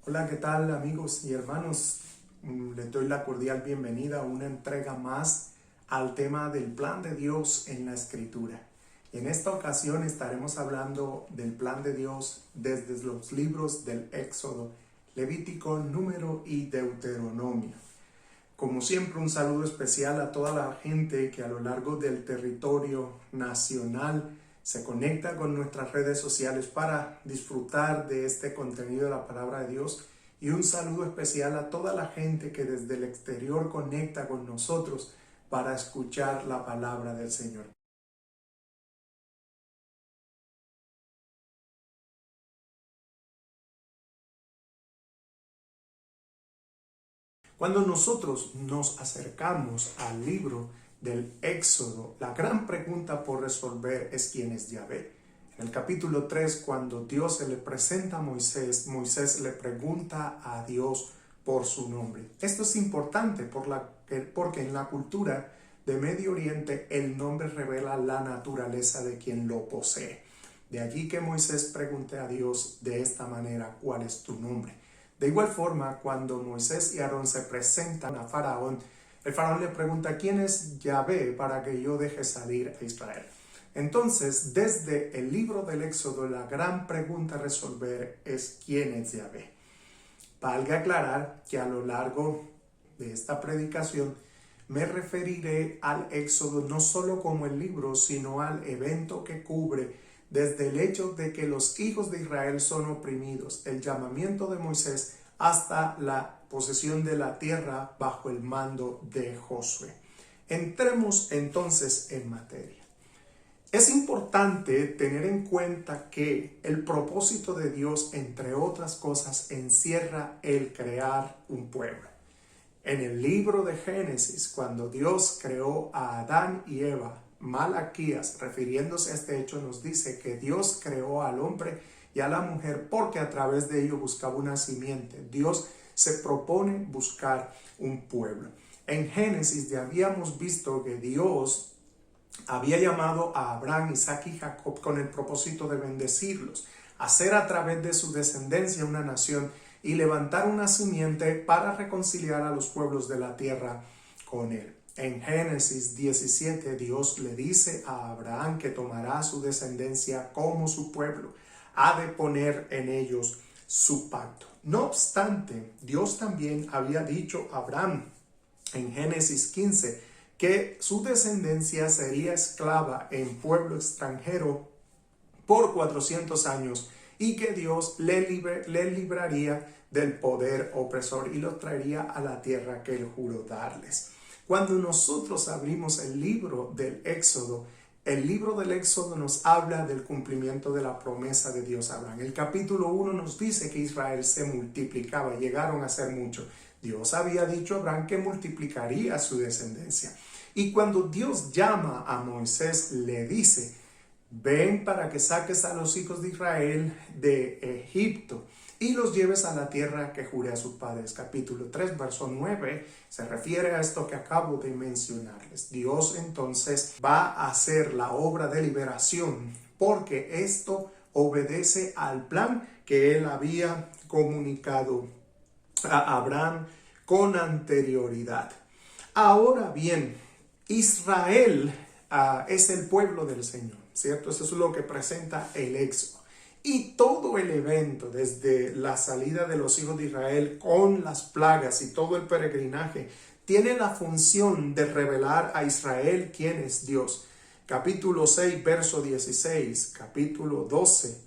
Hola, ¿qué tal amigos y hermanos? Les doy la cordial bienvenida a una entrega más al tema del plan de Dios en la Escritura. En esta ocasión estaremos hablando del plan de Dios desde los libros del Éxodo, Levítico, Número y Deuteronomio. Como siempre, un saludo especial a toda la gente que a lo largo del territorio nacional se conecta con nuestras redes sociales para disfrutar de este contenido de la palabra de Dios. Y un saludo especial a toda la gente que desde el exterior conecta con nosotros para escuchar la palabra del Señor. Cuando nosotros nos acercamos al libro del Éxodo, la gran pregunta por resolver es quién es Yahvé. En el capítulo 3, cuando Dios se le presenta a Moisés, Moisés le pregunta a Dios por su nombre. Esto es importante porque en la cultura de Medio Oriente el nombre revela la naturaleza de quien lo posee. De allí que Moisés pregunte a Dios de esta manera: ¿cuál es tu nombre? De igual forma, cuando Moisés y Aarón se presentan a Faraón, el Faraón le pregunta: ¿quién es Yahvé para que yo deje salir a Israel? Entonces, desde el libro del Éxodo, la gran pregunta a resolver es ¿quién es Yahvé? Valga aclarar que a lo largo de esta predicación me referiré al Éxodo no solo como el libro, sino al evento que cubre desde el hecho de que los hijos de Israel son oprimidos, el llamamiento de Moisés, hasta la posesión de la tierra bajo el mando de Josué. Entremos entonces en materia. Es importante tener en cuenta que el propósito de Dios, entre otras cosas, encierra el crear un pueblo. En el libro de Génesis, cuando Dios creó a Adán y Eva, Malaquías, refiriéndose a este hecho, nos dice que Dios creó al hombre y a la mujer porque a través de ello buscaba una simiente. Dios se propone buscar un pueblo. En Génesis ya habíamos visto que Dios había llamado a Abraham, Isaac y Jacob con el propósito de bendecirlos, hacer a través de su descendencia una nación y levantar una simiente para reconciliar a los pueblos de la tierra con él. En Génesis 17, Dios le dice a Abraham que tomará a su descendencia como su pueblo, ha de poner en ellos su pacto. No obstante, Dios también había dicho a Abraham en Génesis 15 que su descendencia sería esclava en pueblo extranjero por 400 años y que Dios le libraría del poder opresor y los traería a la tierra que él juró darles. Cuando nosotros abrimos el libro del Éxodo nos habla del cumplimiento de la promesa de Dios a Abraham. El capítulo 1 nos dice que Israel se multiplicaba, llegaron a ser muchos. Dios había dicho a Abraham que multiplicaría su descendencia. Y cuando Dios llama a Moisés, le dice: ven para que saques a los hijos de Israel de Egipto y los lleves a la tierra que juré a sus padres. Capítulo 3, verso 9, se refiere a esto que acabo de mencionarles. Dios entonces va a hacer la obra de liberación porque esto obedece al plan que él había comunicado a Abraham con anterioridad. Ahora bien, Israel es el pueblo del Señor, ¿cierto? Eso es lo que presenta el Éxodo. Y todo el evento, desde la salida de los hijos de Israel con las plagas y todo el peregrinaje, tiene la función de revelar a Israel quién es Dios. Capítulo 6, verso 16, capítulo 12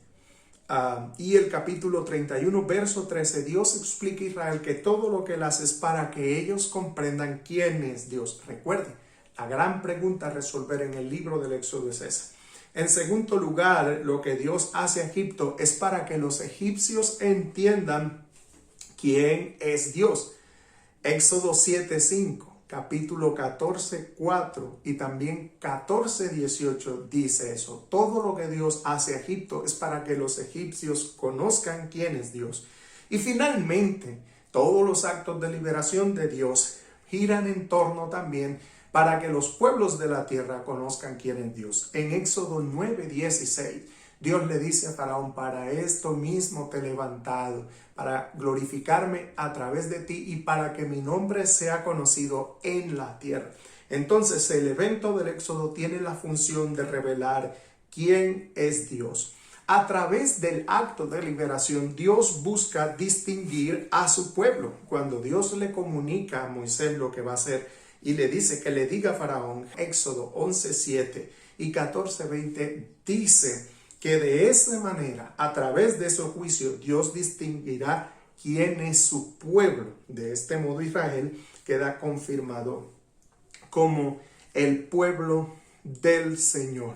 y el capítulo 31, verso 13, Dios explica a Israel que todo lo que él hace es para que ellos comprendan quién es Dios. Recuerden, la gran pregunta a resolver en el libro del Éxodo es esa. En segundo lugar, lo que Dios hace a Egipto es para que los egipcios entiendan quién es Dios. Éxodo 7:5, capítulo 14:4 y también 14:18 dice eso. Todo lo que Dios hace a Egipto es para que los egipcios conozcan quién es Dios. Y finalmente, todos los actos de liberación de Dios giran en torno también para que los pueblos de la tierra conozcan quién es Dios. En Éxodo 9:16 Dios le dice a Faraón: para esto mismo te he levantado, para glorificarme a través de ti y para que mi nombre sea conocido en la tierra. Entonces el evento del Éxodo tiene la función de revelar quién es Dios. A través del acto de liberación, Dios busca distinguir a su pueblo. Cuando Dios le comunica a Moisés lo que va a hacer y le dice que le diga a Faraón, Éxodo 11:7 y 14:20, dice que de esa manera, a través de su juicio, Dios distinguirá quién es su pueblo. De este modo, Israel queda confirmado como el pueblo del Señor.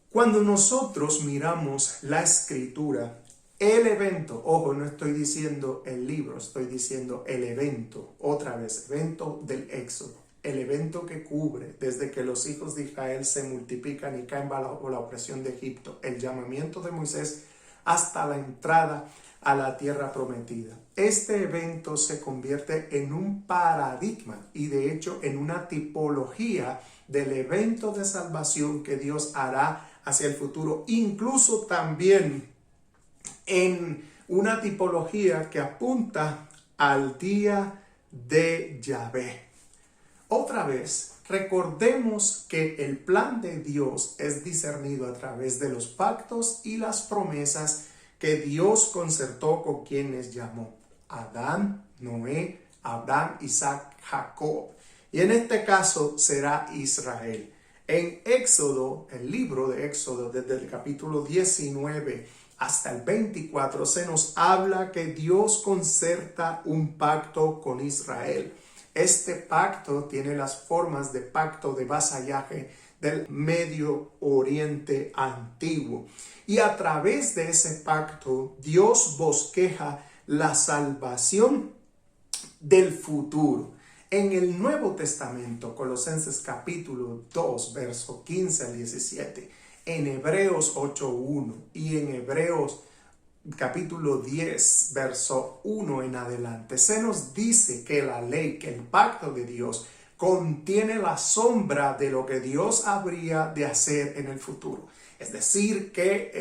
Cuando nosotros miramos la escritura, el evento, ojo, no estoy diciendo el libro, estoy diciendo el evento, otra vez, evento del Éxodo, el evento que cubre desde que los hijos de Israel se multiplican y caen bajo la opresión de Egipto, el llamamiento de Moisés hasta la entrada a la tierra prometida. Este evento se convierte en un paradigma y de hecho en una tipología del evento de salvación que Dios hará hacia el futuro, incluso también en una tipología que apunta al día de Yahvé. Otra vez, recordemos que el plan de Dios es discernido a través de los pactos y las promesas que Dios concertó con quienes llamó: Adán, Noé, Abraham, Isaac, Jacob. Y en este caso será Israel. En Éxodo, el libro de Éxodo, desde el capítulo 19 hasta el 24, se nos habla que Dios concerta un pacto con Israel. Este pacto tiene las formas de pacto de vasallaje del Medio Oriente antiguo. Y a través de ese pacto, Dios bosqueja la salvación del futuro. En el Nuevo Testamento, Colosenses capítulo 2, verso 15 al 17, en Hebreos 8:1 y en Hebreos capítulo 10, verso 1 en adelante, se nos dice que la ley, que el pacto de Dios contiene la sombra de lo que Dios habría de hacer en el futuro. Es decir, que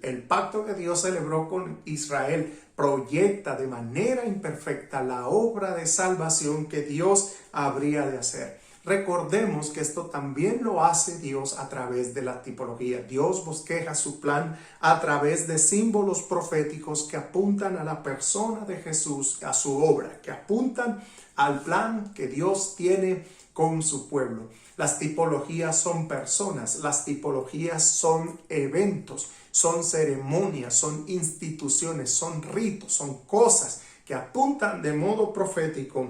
el pacto que Dios celebró con Israel proyecta de manera imperfecta la obra de salvación que Dios habría de hacer. Recordemos que esto también lo hace Dios a través de la tipología. Dios bosqueja su plan a través de símbolos proféticos que apuntan a la persona de Jesús, a su obra, que apuntan al plan que Dios tiene con su pueblo. Las tipologías son personas, las tipologías son eventos, son ceremonias, son instituciones, son ritos, son cosas que apuntan de modo profético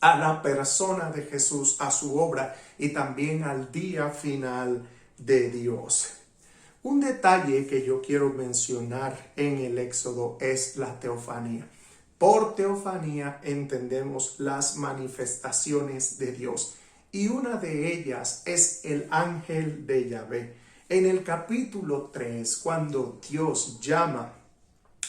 a la persona de Jesús, a su obra y también al día final de Dios. Un detalle que yo quiero mencionar en el Éxodo es la teofanía. Por teofanía entendemos las manifestaciones de Dios y una de ellas es el ángel de Yahvé. En el capítulo 3, cuando Dios llama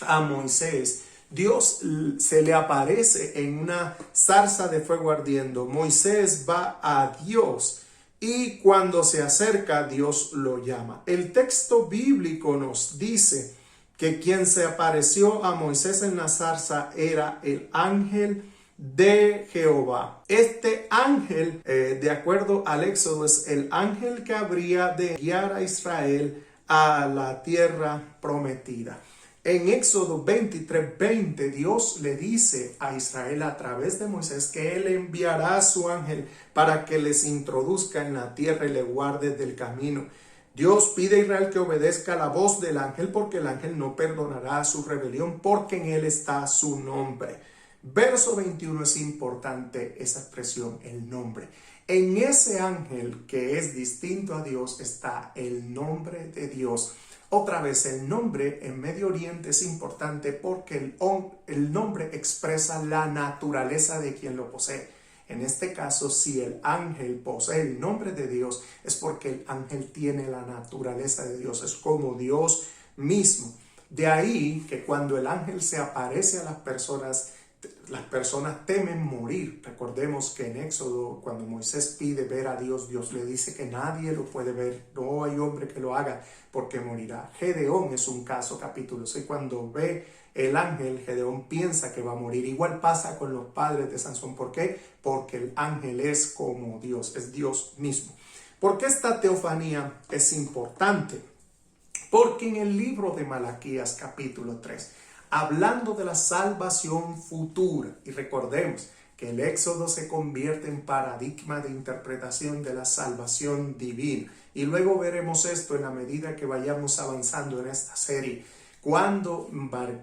a Moisés, Dios se le aparece en una zarza de fuego ardiendo. Moisés va a Dios y cuando se acerca, Dios lo llama. El texto bíblico nos dice que quien se apareció a Moisés en la zarza era el ángel de Jehová. Este ángel, de acuerdo al Éxodo, es el ángel que habría de guiar a Israel a la tierra prometida. En Éxodo 23:20, Dios le dice a Israel a través de Moisés que Él enviará a su ángel para que les introduzca en la tierra y le guarde del camino. Dios pide a Israel que obedezca la voz del ángel porque el ángel no perdonará su rebelión porque en él está su nombre. Verso 21 es importante esa expresión, el nombre. En ese ángel que es distinto a Dios está el nombre de Dios. Otra vez, el nombre en Medio Oriente es importante porque el nombre expresa la naturaleza de quien lo posee. En este caso, si el ángel posee el nombre de Dios, es porque el ángel tiene la naturaleza de Dios, es como Dios mismo. De ahí que cuando el ángel se aparece a las personas, las personas temen morir. Recordemos que en Éxodo, cuando Moisés pide ver a Dios, Dios le dice que nadie lo puede ver, no hay hombre que lo haga porque morirá. Gedeón es un caso, capítulo 6, cuando ve el ángel, Gedeón piensa que va a morir. Igual pasa con los padres de Sansón. ¿Por qué? Porque el ángel es como Dios, es Dios mismo. ¿Por qué esta teofanía es importante? Porque en el libro de Malaquías, capítulo 3, hablando de la salvación futura, y recordemos que el Éxodo se convierte en paradigma de interpretación de la salvación divina, y luego veremos esto en la medida que vayamos avanzando en esta serie. Cuando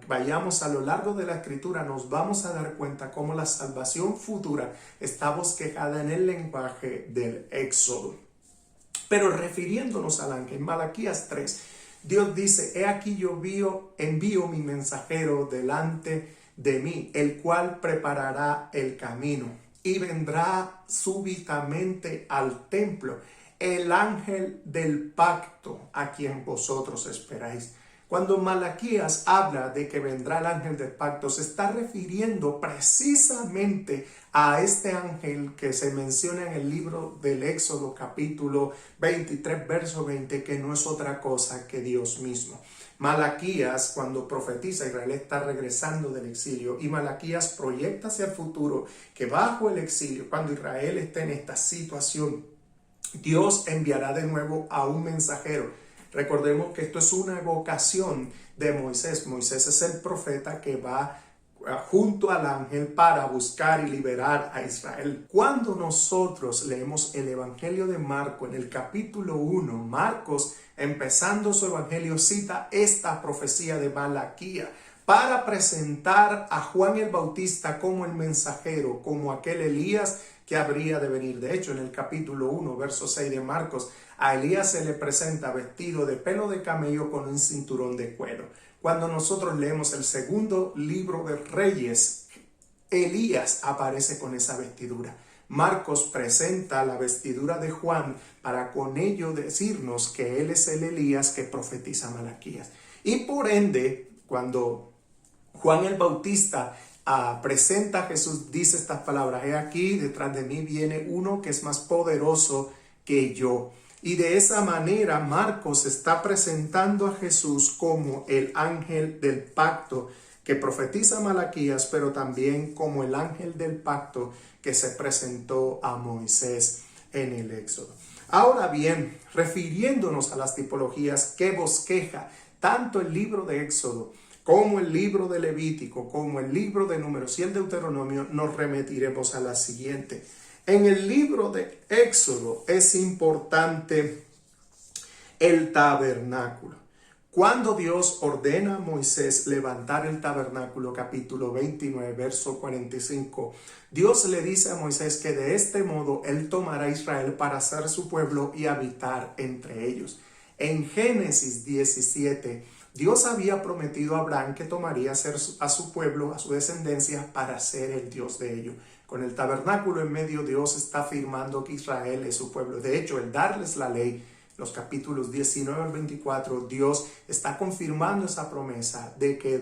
vayamos a lo largo de la escritura, nos vamos a dar cuenta cómo la salvación futura está bosquejada en el lenguaje del Éxodo. Pero refiriéndonos al ángel, Malaquías 3, Dios dice: he aquí yo envío mi mensajero delante de mí, el cual preparará el camino, y vendrá súbitamente al templo el ángel del pacto, a quien vosotros esperáis. Cuando Malaquías habla de que vendrá el ángel del pacto, se está refiriendo precisamente a este ángel que se menciona en el libro del Éxodo, capítulo 23, verso 20, que no es otra cosa que Dios mismo. Malaquías, cuando profetiza, Israel está regresando del exilio, y Malaquías proyecta hacia el futuro que bajo el exilio, cuando Israel esté en esta situación, Dios enviará de nuevo a un mensajero. Recordemos que esto es una evocación de Moisés. Moisés es el profeta que va junto al ángel para buscar y liberar a Israel. Cuando nosotros leemos el Evangelio de Marcos en el capítulo 1, Marcos, empezando su evangelio, cita esta profecía de Malaquías para presentar a Juan el Bautista como el mensajero, como aquel Elías que habría de venir. De hecho, en el capítulo 1, verso 6 de Marcos, a Elías se le presenta vestido de pelo de camello con un cinturón de cuero. Cuando nosotros leemos el segundo libro de Reyes, Elías aparece con esa vestidura. Marcos presenta la vestidura de Juan para con ello decirnos que él es el Elías que profetiza Malaquías. Y por ende, cuando Juan el Bautista presenta a Jesús, dice estas palabras: he aquí, detrás de mí viene uno que es más poderoso que yo. Y de esa manera Marcos está presentando a Jesús como el ángel del pacto que profetiza Malaquías, pero también como el ángel del pacto que se presentó a Moisés en el Éxodo. Ahora bien, refiriéndonos a las tipologías que bosqueja tanto el libro de Éxodo como el libro de Levítico, como el libro de Números y el Deuteronomio, nos remitiremos a la siguiente. En el libro de Éxodo es importante el tabernáculo. Cuando Dios ordena a Moisés levantar el tabernáculo, capítulo 29, verso 45, Dios le dice a Moisés que de este modo él tomará a Israel para ser su pueblo y habitar entre ellos. En Génesis 17, Dios había prometido a Abraham que tomaría a su pueblo, a su descendencia, para ser el Dios de ellos. Con el tabernáculo en medio, Dios está afirmando que Israel es su pueblo. De hecho, el darles la ley, los capítulos 19 al 24, Dios está confirmando esa promesa de que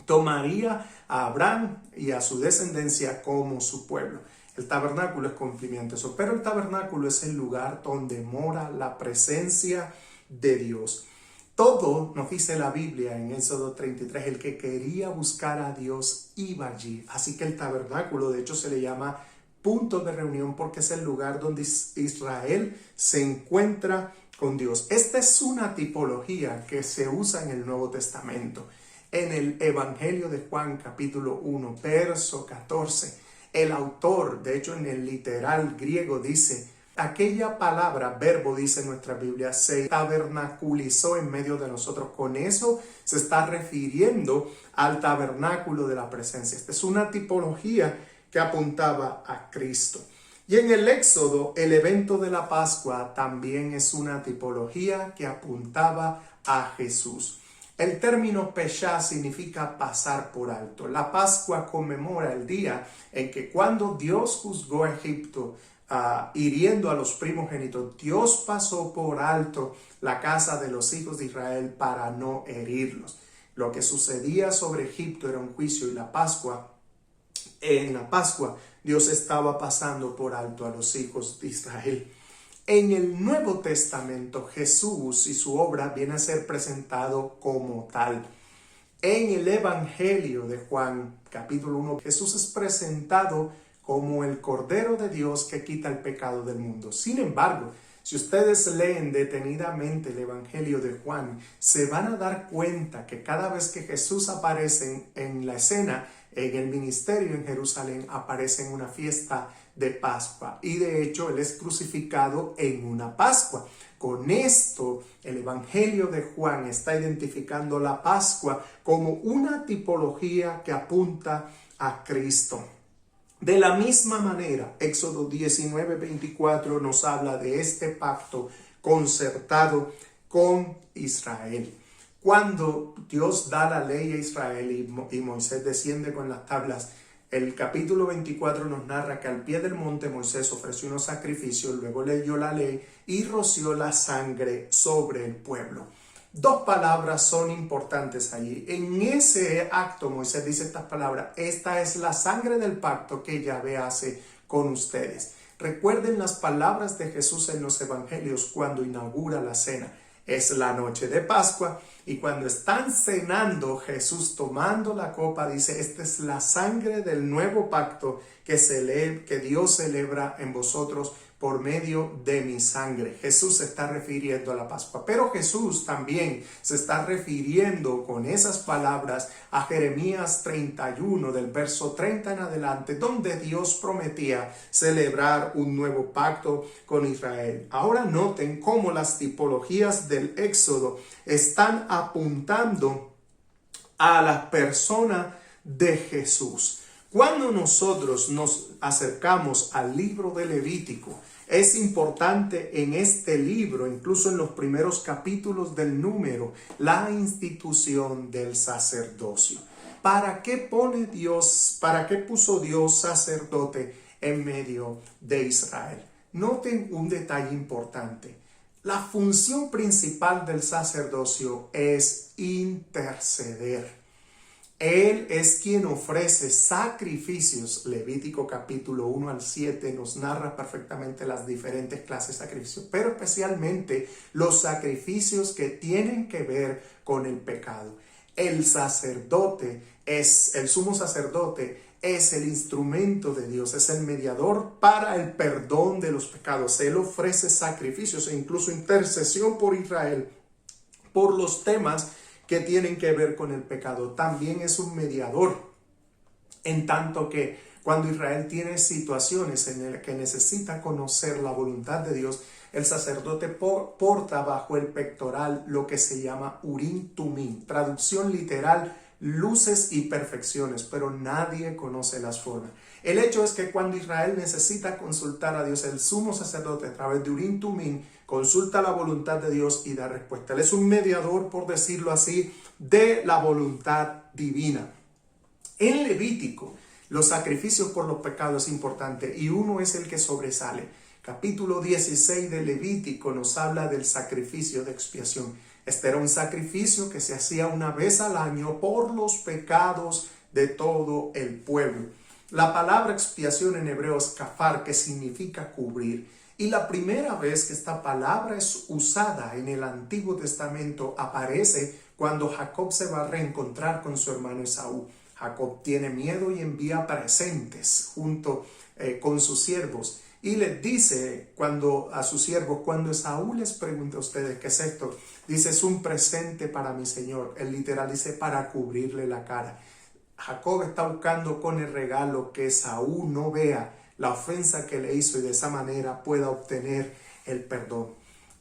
tomaría a Abraham y a su descendencia como su pueblo. El tabernáculo es cumplimiento de eso, pero el tabernáculo es el lugar donde mora la presencia de Dios. Todo, nos dice la Biblia en Éxodo 33, el que quería buscar a Dios iba allí. Así que el tabernáculo, de hecho, se le llama punto de reunión porque es el lugar donde Israel se encuentra con Dios. Esta es una tipología que se usa en el Nuevo Testamento. En el Evangelio de Juan, capítulo 1, verso 14, el autor, de hecho en el literal griego, dice: aquella palabra, verbo, dice nuestra Biblia, se tabernaculizó en medio de nosotros. Con eso se está refiriendo al tabernáculo de la presencia. Esta es una tipología que apuntaba a Cristo. Y en el Éxodo, el evento de la Pascua también es una tipología que apuntaba a Jesús. El término Peshá significa pasar por alto. La Pascua conmemora el día en que cuando Dios juzgó a Egipto, hiriendo a los primogénitos, Dios pasó por alto la casa de los hijos de Israel para no herirlos. Lo que sucedía sobre Egipto era un juicio y en la Pascua Dios estaba pasando por alto a los hijos de Israel. En el Nuevo Testamento Jesús y su obra viene a ser presentado como tal. En el Evangelio de Juan, capítulo 1, Jesús es presentado como el Cordero de Dios que quita el pecado del mundo. Sin embargo, si ustedes leen detenidamente el Evangelio de Juan, se van a dar cuenta que cada vez que Jesús aparece en la escena, en el ministerio en Jerusalén, aparece en una fiesta de Pascua. Y de hecho, Él es crucificado en una Pascua. Con esto, el Evangelio de Juan está identificando la Pascua como una tipología que apunta a Cristo. De la misma manera, Éxodo 19:24 nos habla de este pacto concertado con Israel. Cuando Dios da la ley a Israel y Moisés desciende con las tablas, el capítulo 24 nos narra que al pie del monte Moisés ofreció unos sacrificios, luego leyó la ley y roció la sangre sobre el pueblo. Dos palabras son importantes allí. En ese acto Moisés dice estas palabras: esta es la sangre del pacto que Yahvé hace con ustedes. Recuerden las palabras de Jesús en los evangelios cuando inaugura la cena. Es la noche de Pascua y cuando están cenando, Jesús tomando la copa dice: esta es la sangre del nuevo pacto que Dios celebra en vosotros por medio de mi sangre. Jesús se está refiriendo a la Pascua, pero Jesús también se está refiriendo con esas palabras a Jeremías 31 del verso 30 en adelante, donde Dios prometía celebrar un nuevo pacto con Israel. Ahora noten cómo las tipologías del Éxodo están apuntando a la persona de Jesús. Cuando nosotros nos acercamos al libro de Levítico, es importante en este libro, incluso en los primeros capítulos del Número, la institución del sacerdocio. ¿Para qué puso Dios sacerdote en medio de Israel? Noten un detalle importante. La función principal del sacerdocio es interceder. Él es quien ofrece sacrificios. Levítico capítulo 1 al 7 nos narra perfectamente las diferentes clases de sacrificios, pero especialmente los sacrificios que tienen que ver con el pecado. El sumo sacerdote es el instrumento de Dios, es el mediador para el perdón de los pecados. Él ofrece sacrificios e incluso intercesión por Israel, por los temas que tienen que ver con el pecado. También es un mediador, en tanto que cuando Israel tiene situaciones en las que necesita conocer la voluntad de Dios, el sacerdote porta bajo el pectoral lo que se llama Urim Tumim, traducción literal, luces y perfecciones, pero nadie conoce las formas. El hecho es que cuando Israel necesita consultar a Dios, el sumo sacerdote a través de Urim Tumim consulta la voluntad de Dios y da respuesta. Él es un mediador, por decirlo así, de la voluntad divina. En Levítico, los sacrificios por los pecados es importante y uno es el que sobresale. Capítulo 16 de Levítico nos habla del sacrificio de expiación. Este era un sacrificio que se hacía una vez al año por los pecados de todo el pueblo. La palabra expiación en hebreo es kafar, que significa cubrir. Y la primera vez que esta palabra es usada en el Antiguo Testamento aparece cuando Jacob se va a reencontrar con su hermano Esaú. Jacob tiene miedo y envía presentes junto con sus siervos. Y les dice a sus siervos, cuando Esaú les pregunta a ustedes, ¿qué es esto? Dice, es un presente para mi señor. El literal dice, para cubrirle la cara. Jacob está buscando con el regalo que Esaú no vea la ofensa que le hizo y de esa manera pueda obtener el perdón.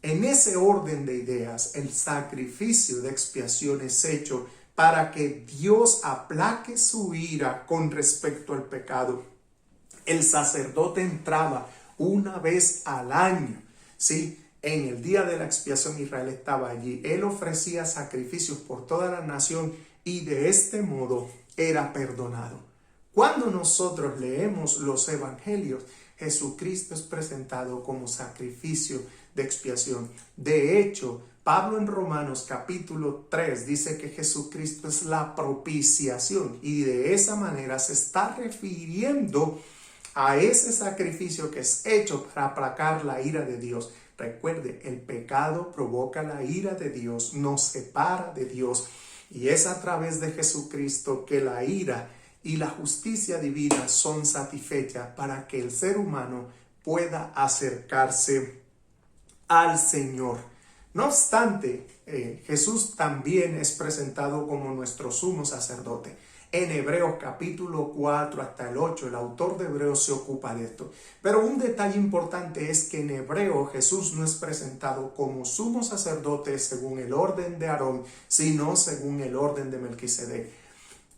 En ese orden de ideas, el sacrificio de expiación es hecho para que Dios aplaque su ira con respecto al pecado. El sacerdote entraba una vez al año, ¿sí? En el día de la expiación Israel estaba allí. Él ofrecía sacrificios por toda la nación y de este modo era perdonado. Cuando nosotros leemos los evangelios, Jesucristo es presentado como sacrificio de expiación. De hecho, Pablo en Romanos capítulo 3 dice que Jesucristo es la propiciación y de esa manera se está refiriendo a ese sacrificio que es hecho para aplacar la ira de Dios. Recuerde, el pecado provoca la ira de Dios, nos separa de Dios y es a través de Jesucristo que la ira y la justicia divina son satisfechas para que el ser humano pueda acercarse al Señor. No obstante, Jesús también es presentado como nuestro sumo sacerdote. En Hebreos capítulo 4 hasta el 8, el autor de Hebreos se ocupa de esto. Pero un detalle importante es que en Hebreo Jesús no es presentado como sumo sacerdote según el orden de Aarón, sino según el orden de Melquisedec.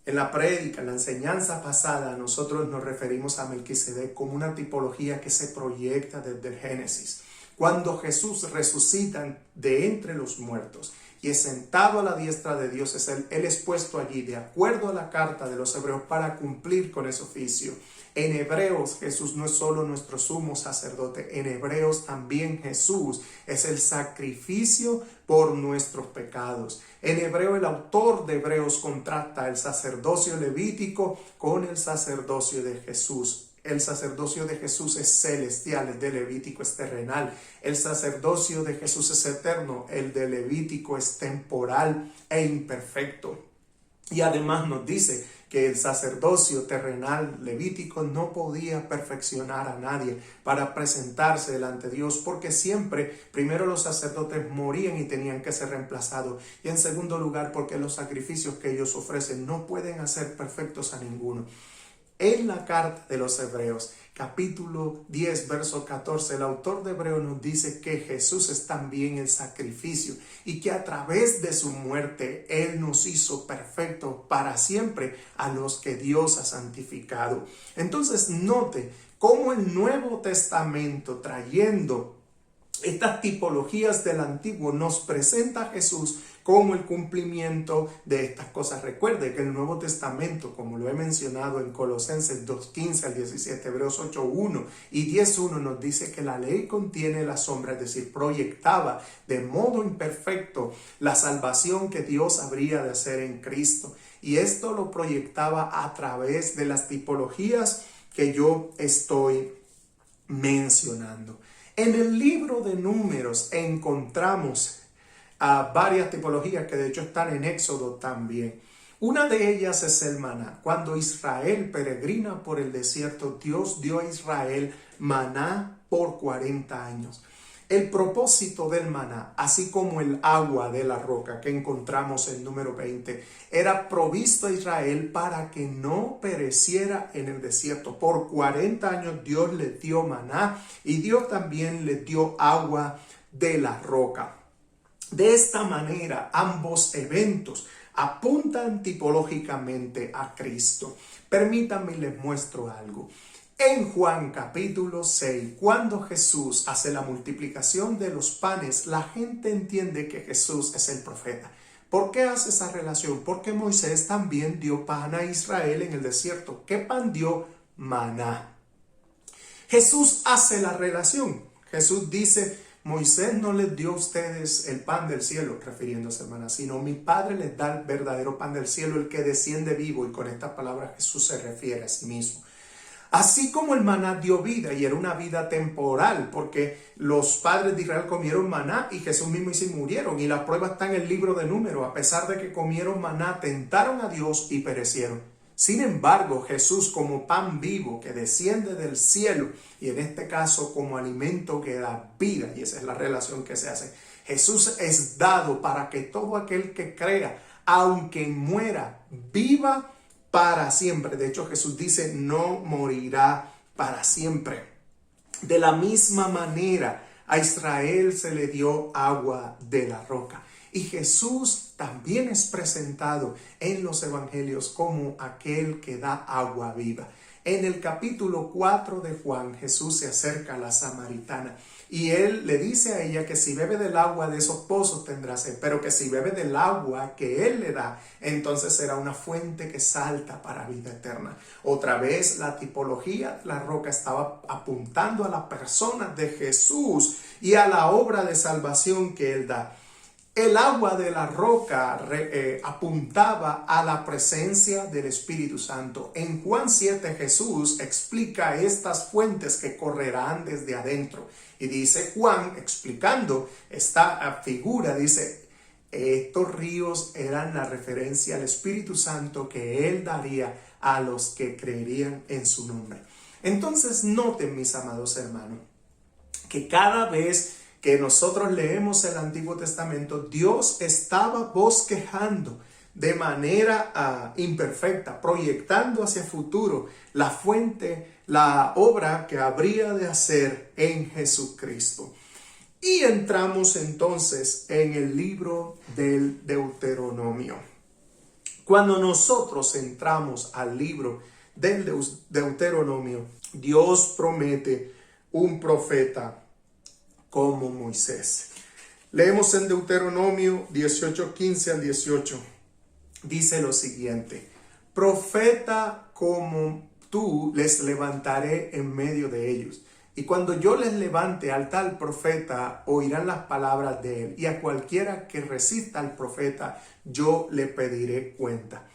En la prédica, en la enseñanza pasada, nosotros nos referimos a Melquisedec como una tipología que se proyecta desde el Génesis. Cuando Jesús resucita de entre los muertos y es sentado a la diestra de Dios, Él es puesto allí de acuerdo a la carta de los hebreos para cumplir con ese oficio. En Hebreos Jesús no es solo nuestro sumo sacerdote, en Hebreos también Jesús es el sacrificio por nuestros pecados. En Hebreo el autor de Hebreos contrasta el sacerdocio levítico con el sacerdocio de Jesús. El sacerdocio de Jesús es celestial, el de Levítico es terrenal. El sacerdocio de Jesús es eterno, el de Levítico es temporal e imperfecto. Y además nos dice que el sacerdocio terrenal levítico no podía perfeccionar a nadie para presentarse delante de Dios, porque siempre, primero los sacerdotes morían y tenían que ser reemplazados, y en segundo lugar porque los sacrificios que ellos ofrecen no pueden hacer perfectos a ninguno. En la carta de los Hebreos, capítulo 10, verso 14, el autor de Hebreos nos dice que Jesús es también el sacrificio y que a través de su muerte Él nos hizo perfectos para siempre a los que Dios ha santificado. Entonces note cómo el Nuevo Testamento, trayendo estas tipologías del Antiguo, nos presenta a Jesús como el cumplimiento de estas cosas. Recuerde que el Nuevo Testamento, como lo he mencionado en Colosenses 2:15 al 17, Hebreos 8:1 y 10:1, nos dice que la ley contiene la sombra, es decir, proyectaba de modo imperfecto la salvación que Dios habría de hacer en Cristo. Y esto lo proyectaba a través de las tipologías que yo estoy mencionando. En el libro de Números encontramos varias tipologías que de hecho están en Éxodo también. Una de ellas es el maná. Cuando Israel peregrina por el desierto, Dios dio a Israel maná por 40 años. El propósito del maná, así como el agua de la roca que encontramos en número 20, era provisto a Israel para que no pereciera en el desierto. Por 40 años Dios le dio maná y Dios también le dio agua de la roca. De esta manera, ambos eventos apuntan tipológicamente a Cristo. Permítanme les muestro algo. En Juan capítulo 6, cuando Jesús hace la multiplicación de los panes, la gente entiende que Jesús es el profeta. ¿Por qué hace esa relación? Porque Moisés también dio pan a Israel en el desierto. ¿Qué pan dio? Maná. Jesús hace la relación. Jesús dice: Moisés no les dio a ustedes el pan del cielo, refiriéndose al maná, sino mi Padre les da el verdadero pan del cielo, el que desciende vivo. Y con estas palabras Jesús se refiere a sí mismo. Así como el maná dio vida, y era una vida temporal, porque los padres de Israel comieron maná y Jesús mismo y se murieron. Y la prueba está en el libro de Números. A pesar de que comieron maná, tentaron a Dios y perecieron. Sin embargo, Jesús, como pan vivo que desciende del cielo, y en este caso como alimento que da vida, y esa es la relación que se hace, Jesús es dado para que todo aquel que crea, aunque muera, viva para siempre. De hecho, Jesús dice: no morirá para siempre. De la misma manera, a Israel se le dio agua de la roca. Y Jesús también es presentado en los evangelios como aquel que da agua viva. En el capítulo 4 de Juan, Jesús se acerca a la samaritana y él le dice a ella que si bebe del agua de esos pozos tendrá sed, pero que si bebe del agua que él le da, entonces será una fuente que salta para vida eterna. Otra vez la tipología de la roca estaba apuntando a la persona de Jesús y a la obra de salvación que él da. El agua de la roca apuntaba a la presencia del Espíritu Santo. En Juan 7 Jesús explica estas fuentes que correrán desde adentro. Y dice Juan, explicando esta figura, dice, estos ríos eran la referencia al Espíritu Santo que Él daría a los que creerían en su nombre. Entonces noten, mis amados hermanos, que cada vez que nosotros leemos el Antiguo Testamento, Dios estaba bosquejando de manera imperfecta, proyectando hacia el futuro la fuente, la obra que habría de hacer en Jesucristo. Y entramos entonces en el libro del Deuteronomio. Cuando nosotros entramos al libro del Deuteronomio, Dios promete un profeta como Moisés. Leemos en Deuteronomio 18, 15 al 18. Dice lo siguiente: profeta como tú les levantaré en medio de ellos. Y cuando yo les levante al tal profeta, oirán las palabras de él. Y a cualquiera que resista al profeta, yo le pediré cuenta.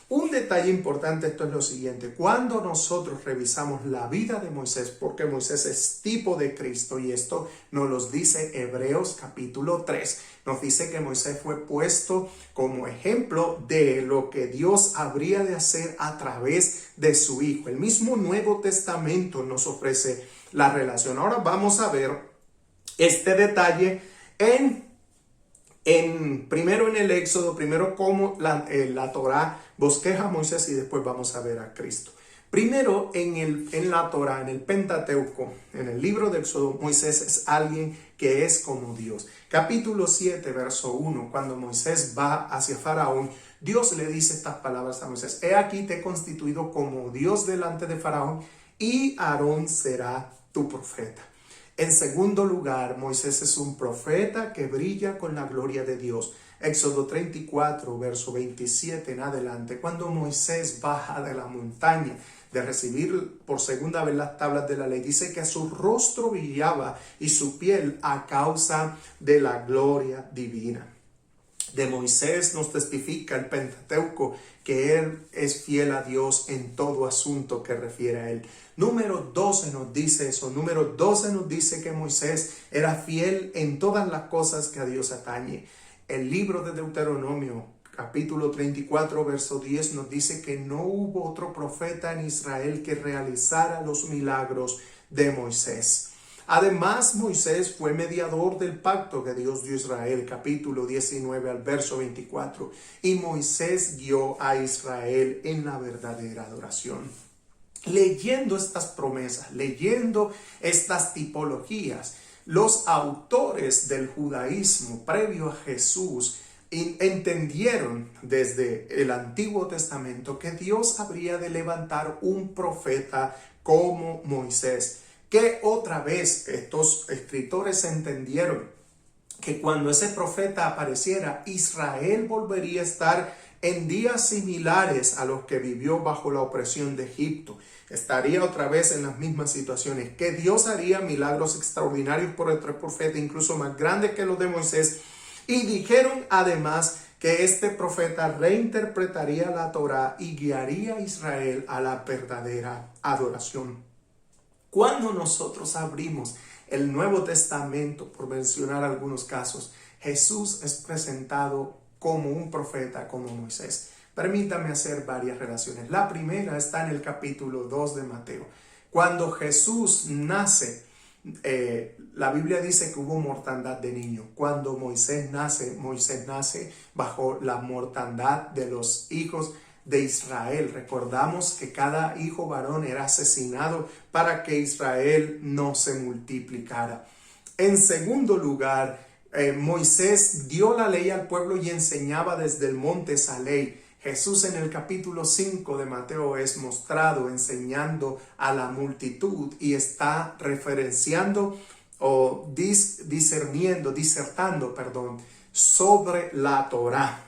Un detalle importante, esto es lo siguiente: cuando nosotros revisamos la vida de Moisés, porque Moisés es tipo de Cristo, y esto nos lo dice Hebreos capítulo 3, nos dice que Moisés fue puesto como ejemplo de lo que Dios habría de hacer a través de su Hijo. El mismo Nuevo Testamento nos ofrece la relación. Ahora vamos a ver este detalle primero en el Éxodo, primero cómo la Torá bosqueja a Moisés y después vamos a ver a Cristo. Primero en la Torá, en el Pentateuco, en el libro de Éxodo, Moisés es alguien que es como Dios. Capítulo 7, verso 1, cuando Moisés va hacia Faraón, Dios le dice estas palabras a Moisés: he aquí te he constituido como Dios delante de Faraón y Aarón será tu profeta. En segundo lugar, Moisés es un profeta que brilla con la gloria de Dios. Éxodo 34, verso 27 en adelante, cuando Moisés baja de la montaña de recibir por segunda vez las tablas de la ley, dice que su rostro brillaba y su piel a causa de la gloria divina. De Moisés nos testifica el Pentateuco que él es fiel a Dios en todo asunto que refiere a él. Número 12 nos dice eso. Número 12 nos dice que Moisés era fiel en todas las cosas que a Dios atañe. El libro de Deuteronomio, capítulo 34, verso 10, nos dice que no hubo otro profeta en Israel que realizara los milagros de Moisés. Además, Moisés fue mediador del pacto que Dios dio a Israel, capítulo 19 al verso 24. Y Moisés guió a Israel en la verdadera adoración. Leyendo estas promesas, leyendo estas tipologías, los autores del judaísmo previo a Jesús entendieron desde el Antiguo Testamento que Dios habría de levantar un profeta como Moisés. Que otra vez estos escritores entendieron que cuando ese profeta apareciera, Israel volvería a estar en días similares a los que vivió bajo la opresión de Egipto. Estaría otra vez en las mismas situaciones, que Dios haría milagros extraordinarios por el profeta, incluso más grandes que los de Moisés. Y dijeron además que este profeta reinterpretaría la Torá y guiaría a Israel a la verdadera adoración. Cuando nosotros abrimos el Nuevo Testamento, por mencionar algunos casos, Jesús es presentado como un profeta, como Moisés. Permítame hacer varias relaciones. La primera está en el capítulo 2 de Mateo. Cuando Jesús nace, la Biblia dice que hubo mortandad de niños. Cuando Moisés nace bajo la mortandad de los hijos de Israel. Recordamos que cada hijo varón era asesinado para que Israel no se multiplicara. En segundo lugar, Moisés dio la ley al pueblo y enseñaba desde el monte esa ley. Jesús en el capítulo 5 de Mateo es mostrado enseñando a la multitud y está referenciando o disertando sobre la Torá.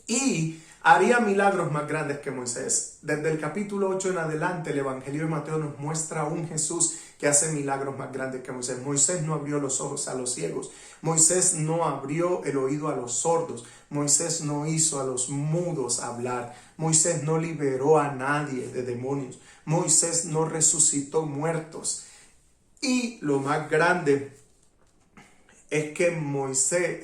Y haría milagros más grandes que Moisés. Desde el capítulo 8 en adelante, el Evangelio de Mateo nos muestra a un Jesús que hace milagros más grandes que Moisés. Moisés no abrió los ojos a los ciegos. Moisés no abrió el oído a los sordos. Moisés no hizo a los mudos hablar. Moisés no liberó a nadie de demonios. Moisés no resucitó muertos. Y lo más grande es que Moisés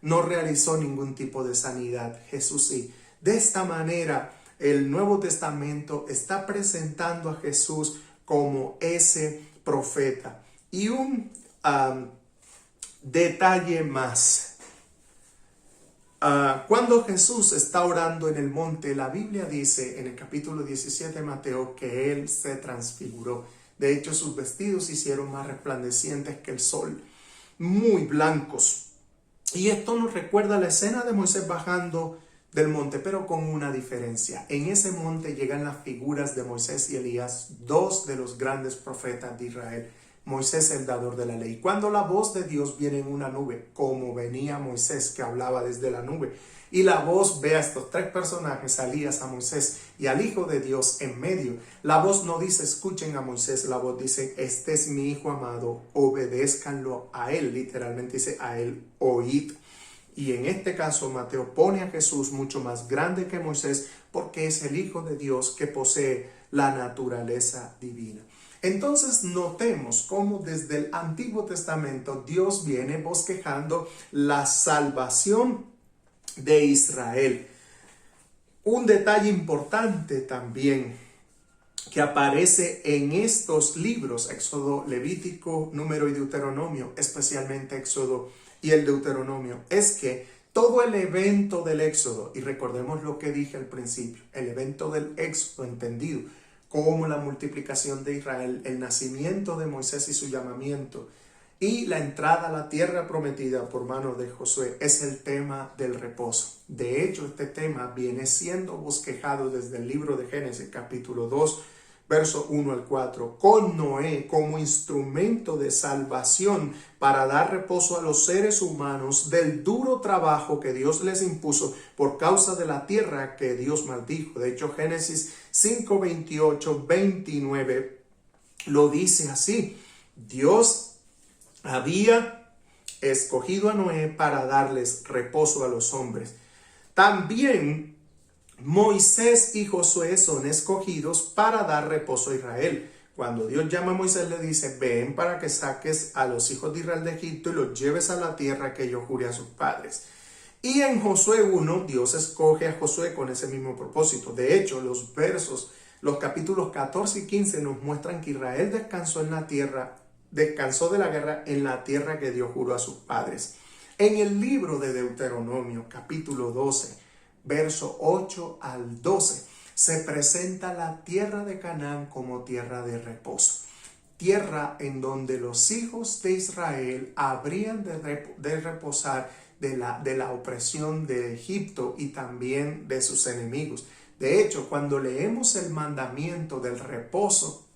no realizó ningún tipo de sanidad. Jesús sí. De esta manera, el Nuevo Testamento está presentando a Jesús como ese profeta. Y un detalle más. Cuando Jesús está orando en el monte, la Biblia dice en el capítulo 17 de Mateo que Él se transfiguró. De hecho, sus vestidos se hicieron más resplandecientes que el sol, muy blancos. Y esto nos recuerda la escena de Moisés bajando del monte, pero con una diferencia. En ese monte llegan las figuras de Moisés y Elías, dos de los grandes profetas de Israel. Moisés, el dador de la ley. Cuando la voz de Dios viene en una nube, como venía Moisés que hablaba desde la nube, y la voz ve a estos tres personajes, a Elías, a Moisés y al Hijo de Dios en medio. La voz no dice escuchen a Moisés, la voz dice este es mi Hijo amado, obedézcanlo a él. Literalmente dice a él oíd. Y en este caso Mateo pone a Jesús mucho más grande que Moisés porque es el Hijo de Dios que posee la naturaleza divina. Entonces notemos cómo desde el Antiguo Testamento Dios viene bosquejando la salvación de Israel. Un detalle importante también que aparece en estos libros, Éxodo, Levítico, Número y Deuteronomio, especialmente Éxodo y el Deuteronomio, es que todo el evento del Éxodo, y recordemos lo que dije al principio, el evento del Éxodo entendido como la multiplicación de Israel, el nacimiento de Moisés y su llamamiento, y la entrada a la tierra prometida por mano de Josué, es el tema del reposo. De hecho, este tema viene siendo bosquejado desde el libro de Génesis, capítulo 2, verso 1 al 4, con Noé como instrumento de salvación para dar reposo a los seres humanos del duro trabajo que Dios les impuso por causa de la tierra que Dios maldijo. De hecho, Génesis 5, 28, 29 lo dice así. Dios había escogido a Noé para darles reposo a los hombres. También Moisés y Josué son escogidos para dar reposo a Israel. Cuando Dios llama a Moisés le dice, ven para que saques a los hijos de Israel de Egipto y los lleves a la tierra que yo juré a sus padres. Y en Josué 1, Dios escoge a Josué con ese mismo propósito. De hecho, los capítulos 14 y 15 nos muestran que Israel descansó de la guerra en la tierra que Dios juró a sus padres. En el libro de Deuteronomio, capítulo 12, verso 8 al 12, se presenta la tierra de Canaán como tierra de reposo. Tierra en donde los hijos de Israel habrían de reposar de la opresión de Egipto y también de sus enemigos. De hecho, cuando leemos el mandamiento del reposo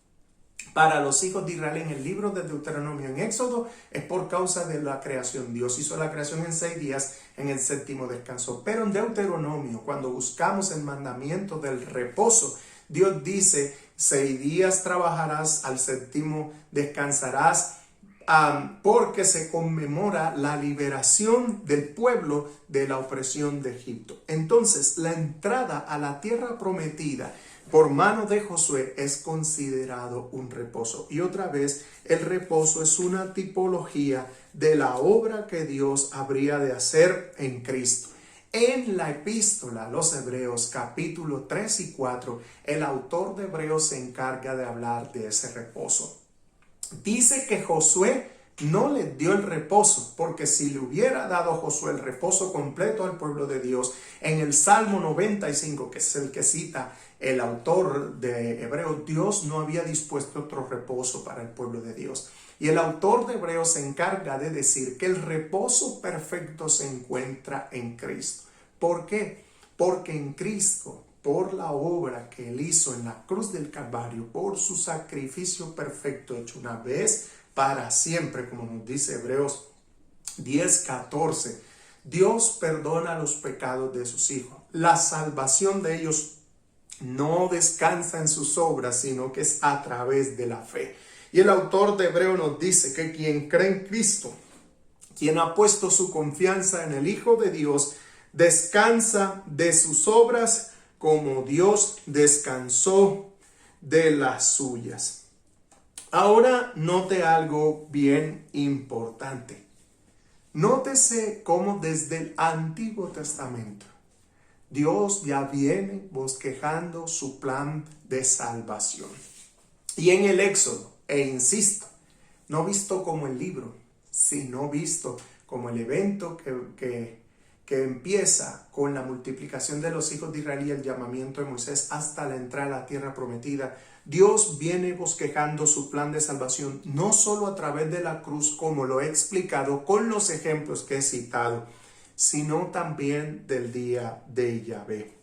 para los hijos de Israel en el libro de Deuteronomio, en Éxodo, es por causa de la creación. Dios hizo la creación en 6 días, en el séptimo descansó. Pero en Deuteronomio, cuando buscamos el mandamiento del reposo, Dios dice, 6 días trabajarás, al séptimo descansarás, porque se conmemora la liberación del pueblo de la opresión de Egipto. Entonces, la entrada a la tierra prometida por mano de Josué es considerado un reposo. Y otra vez, el reposo es una tipología de la obra que Dios habría de hacer en Cristo. En la epístola a los Hebreos, capítulo 3 y 4, el autor de Hebreos se encarga de hablar de ese reposo. Dice que Josué no le dio el reposo, porque si le hubiera dado a Josué el reposo completo al pueblo de Dios, en el Salmo 95, que es el que cita el autor de Hebreos, Dios no había dispuesto otro reposo para el pueblo de Dios. Y el autor de Hebreos se encarga de decir que el reposo perfecto se encuentra en Cristo. ¿Por qué? porque en Cristo, por la obra que Él hizo en la cruz del Calvario, por su sacrificio perfecto hecho una vez para siempre, como nos dice Hebreos 10:14, Dios perdona los pecados de sus hijos. La salvación de ellos no descansa en sus obras, sino que es a través de la fe. Y el autor de Hebreo nos dice que quien cree en Cristo, quien ha puesto su confianza en el Hijo de Dios, descansa de sus obras como Dios descansó de las suyas. Ahora note algo bien importante. Nótese cómo desde el Antiguo Testamento Dios ya viene bosquejando su plan de salvación. Y en el Éxodo, insisto, no visto como el libro, sino visto como el evento que empieza con la multiplicación de los hijos de Israel y el llamamiento de Moisés hasta la entrada a la tierra prometida, Dios viene bosquejando su plan de salvación, no solo a través de la cruz, como lo he explicado con los ejemplos que he citado, sino también del día de Yahvé.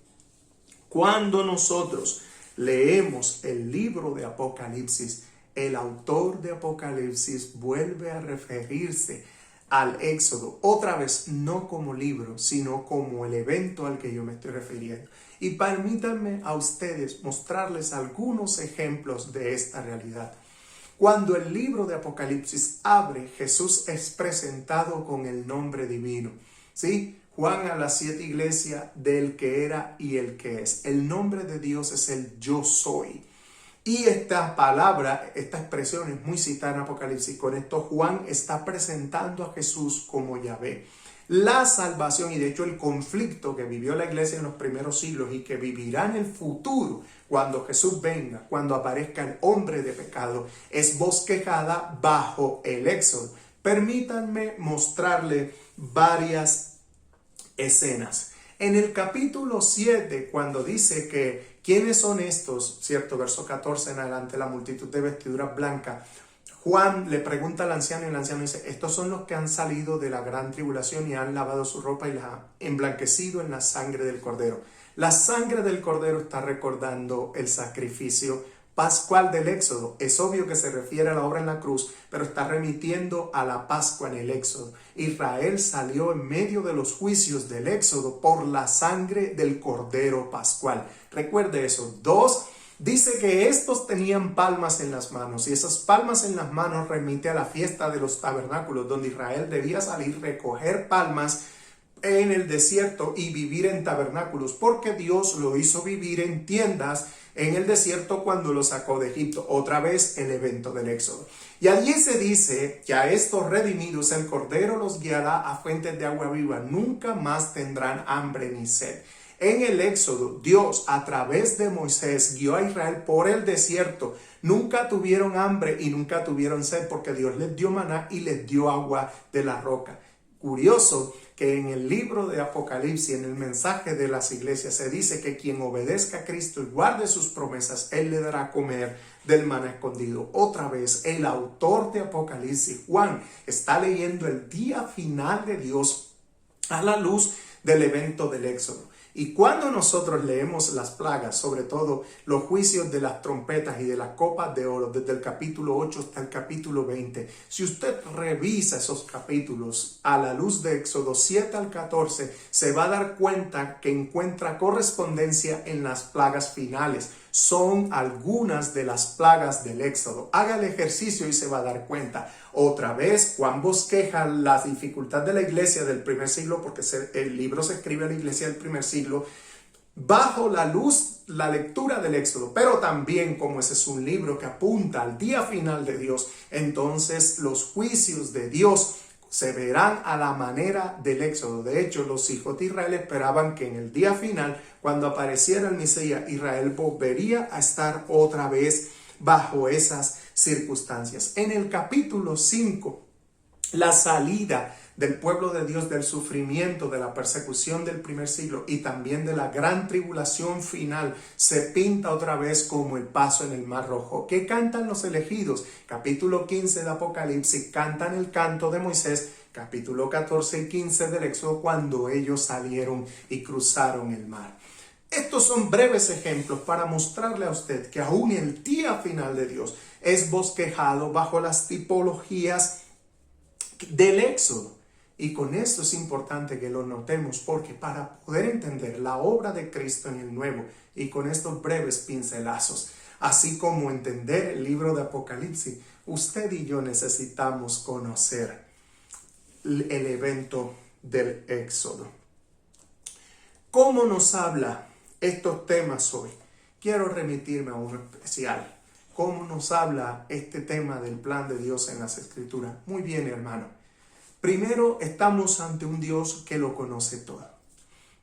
Cuando nosotros leemos el libro de Apocalipsis, el autor de Apocalipsis vuelve a referirse al Éxodo, otra vez no como libro, sino como el evento al que yo me estoy refiriendo. Y permítanme a ustedes mostrarles algunos ejemplos de esta realidad. Cuando el libro de Apocalipsis abre, Jesús es presentado con el nombre divino. ¿Sí? Juan a las 7 iglesias del que era y el que es. El nombre de Dios es el yo soy. Y esta palabra, esta expresión es muy citada en Apocalipsis. Con esto Juan está presentando a Jesús como Yahvé. La salvación y de hecho el conflicto que vivió la iglesia en los primeros siglos y que vivirá en el futuro cuando Jesús venga, cuando aparezca el hombre de pecado, es bosquejada bajo el Éxodo. Permítanme mostrarle varias escenas. En el capítulo 7, cuando dice que ¿quiénes son estos? Cierto, verso 14 en adelante, la multitud de vestiduras blancas. Juan le pregunta al anciano y el anciano dice, estos son los que han salido de la gran tribulación y han lavado su ropa y la han emblanquecido en la sangre del Cordero. La sangre del Cordero está recordando el sacrificio pascual del Éxodo. Es obvio que se refiere a la obra en la cruz, pero está remitiendo a la Pascua en el Éxodo. Israel salió en medio de los juicios del Éxodo por la sangre del Cordero pascual. Recuerde eso. 2, dice que estos tenían palmas en las manos y esas palmas en las manos remite a la fiesta de los tabernáculos, donde Israel debía salir, recoger palmas en el desierto y vivir en tabernáculos, porque Dios lo hizo vivir en tiendas en el desierto cuando lo sacó de Egipto. Otra vez el evento del Éxodo. Y allí se dice que a estos redimidos el Cordero los guiará a fuentes de agua viva. Nunca más tendrán hambre ni sed. En el Éxodo, Dios a través de Moisés guió a Israel por el desierto. Nunca tuvieron hambre y nunca tuvieron sed porque Dios les dio maná y les dio agua de la roca. Curioso que en el libro de Apocalipsis, en el mensaje de las iglesias, se dice que quien obedezca a Cristo y guarde sus promesas, Él le dará a comer del maná escondido. Otra vez, el autor de Apocalipsis, Juan, está leyendo el día final de Dios a la luz del evento del Éxodo. Y cuando nosotros leemos las plagas, sobre todo los juicios de las trompetas y de las copas de oro, desde el capítulo 8 hasta el capítulo 20, si usted revisa esos capítulos a la luz de Éxodo 7 al 14, se va a dar cuenta que encuentra correspondencia en las plagas finales. Son algunas de las plagas del Éxodo. Haga el ejercicio y se va a dar cuenta. Otra vez, Juan bosqueja la dificultad de la iglesia del primer siglo, porque el libro se escribe a la iglesia del primer siglo, bajo la luz, la lectura del Éxodo. Pero también, como ese es un libro que apunta al día final de Dios, entonces los juicios de Dios se verán a la manera del Éxodo. De hecho, los hijos de Israel esperaban que en el día final, cuando apareciera el Mesías, Israel volvería a estar otra vez bajo esas circunstancias. En el capítulo 5, la salida del pueblo de Dios del sufrimiento, de la persecución del primer siglo y también de la gran tribulación final se pinta otra vez como el paso en el Mar Rojo. ¿Qué cantan los elegidos? Capítulo 15 de Apocalipsis, cantan el canto de Moisés capítulo 14 y 15 del Éxodo, cuando ellos salieron y cruzaron el mar. Estos son breves ejemplos para mostrarle a usted que aún el día final de Dios es bosquejado bajo las tipologías del Éxodo. Y con esto es importante que lo notemos, porque para poder entender la obra de Cristo en el Nuevo, y con estos breves pincelazos, así como entender el libro de Apocalipsis, usted y yo necesitamos conocer el evento del Éxodo. ¿Cómo nos habla estos temas hoy? Quiero remitirme a uno especial. ¿Cómo nos habla este tema del plan de Dios en las Escrituras? Muy bien, hermano. Primero, estamos ante un Dios que lo conoce todo.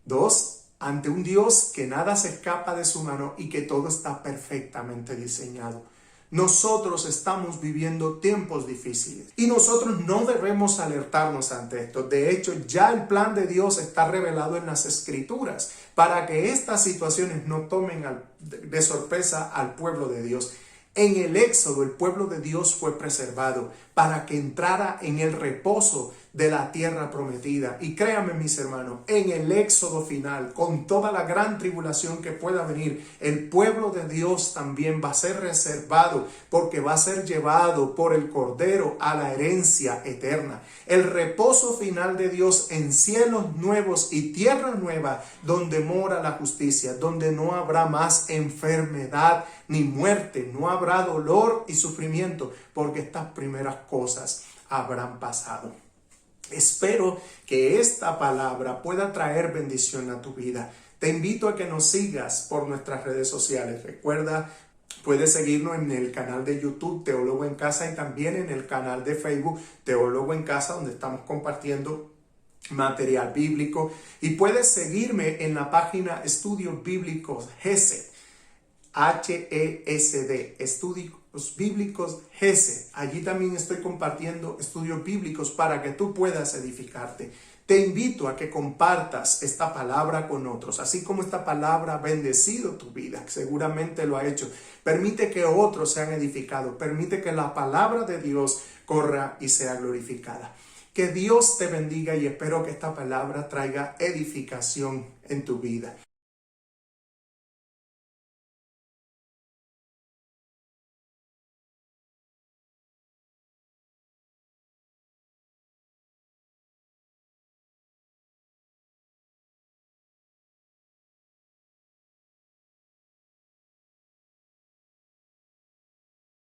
Dos, ante un Dios que nada se escapa de su mano y que todo está perfectamente diseñado. Nosotros estamos viviendo tiempos difíciles y nosotros no debemos alertarnos ante esto. De hecho, ya el plan de Dios está revelado en las Escrituras para que estas situaciones no tomen de sorpresa al pueblo de Dios. En el Éxodo, el pueblo de Dios fue preservado para que entrara en el reposo de la tierra prometida. Y créanme, mis hermanos, en el Éxodo final, con toda la gran tribulación que pueda venir, el pueblo de Dios también va a ser reservado, porque va a ser llevado por el Cordero a la herencia eterna. El reposo final de Dios en cielos nuevos y tierra nueva, donde mora la justicia, donde no habrá más enfermedad ni muerte, no habrá dolor y sufrimiento, porque estas primeras cosas habrán pasado. Espero que esta palabra pueda traer bendición a tu vida. Te invito a que nos sigas por nuestras redes sociales. Recuerda, puedes seguirnos en el canal de YouTube Teólogo en Casa y también en el canal de Facebook Teólogo en Casa, donde estamos compartiendo material bíblico. Y puedes seguirme en la página Estudios Bíblicos GESED, HESD, Estudios Bíblicos GESED. Allí también estoy compartiendo estudios bíblicos para que tú puedas edificarte. Te invito a que compartas esta palabra con otros, así como esta palabra ha bendecido tu vida, seguramente lo ha hecho. Permite que otros sean edificados, permite que la palabra de Dios corra y sea glorificada. Que Dios te bendiga y espero que esta palabra traiga edificación en tu vida.